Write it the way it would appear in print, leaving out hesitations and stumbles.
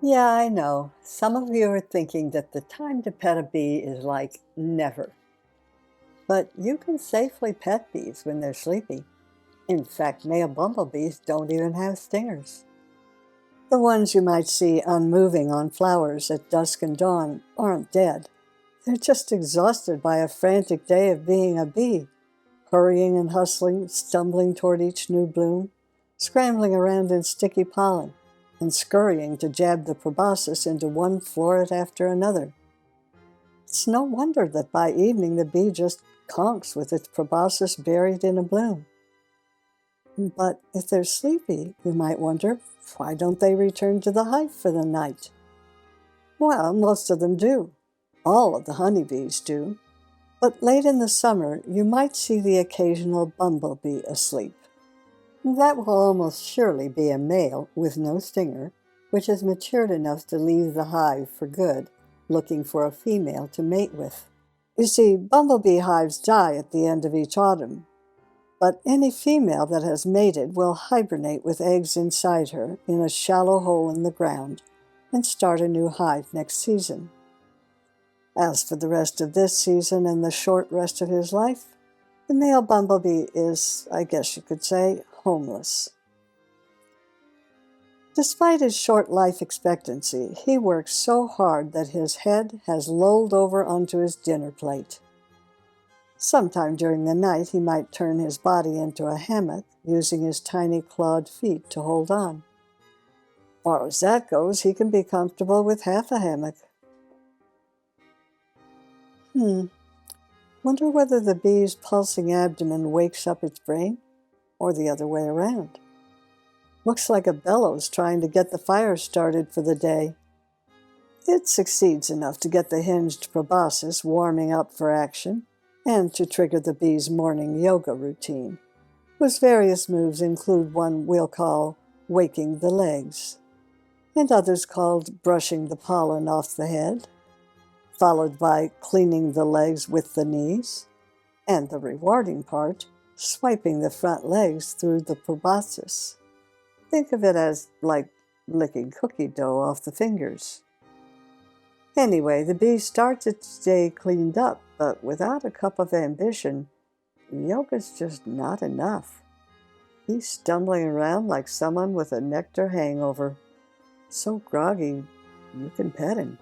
Yeah, I know. Some of you are thinking that the time to pet a bee is like never. But you can safely pet bees when they're sleepy. In fact, male bumblebees don't even have stingers. The ones you might see unmoving on flowers at dusk and dawn aren't dead. They're just exhausted by a frantic day of being a bee, hurrying and hustling, stumbling toward each new bloom, scrambling around in sticky pollen, and scurrying to jab the proboscis into one floret after another. It's no wonder that by evening the bee just conks with its proboscis buried in a bloom. But if they're sleepy, you might wonder, why don't they return to the hive for the night? Well, most of them do. All of the honeybees do. But late in the summer, you might see the occasional bumblebee asleep. That will almost surely be a male with no stinger, which has matured enough to leave the hive for good, looking for a female to mate with. You see, bumblebee hives die at the end of each autumn, but any female that has mated will hibernate with eggs inside her in a shallow hole in the ground and start a new hive next season. As for the rest of this season and the short rest of his life, the male bumblebee is, I guess you could say, homeless. Despite his short life expectancy, he works so hard that his head has lolled over onto his dinner plate. Sometime during the night, he might turn his body into a hammock, using his tiny clawed feet to hold on. Far as that goes, he can be comfortable with half a hammock. Wonder whether the bee's pulsing abdomen wakes up its brain, or the other way around. Looks like a bellows trying to get the fire started for the day. It succeeds enough to get the hinged proboscis warming up for action, and to trigger the bee's morning yoga routine, whose various moves include one we'll call waking the legs, and others called brushing the pollen off the head, followed by cleaning the legs with the knees, and the rewarding part, swiping the front legs through the proboscis. Think of it as like licking cookie dough off the fingers. Anyway, the bee starts its day cleaned up, but without a cup of ambition, yoga's just not enough. He's stumbling around like someone with a nectar hangover. So groggy, you can pet him.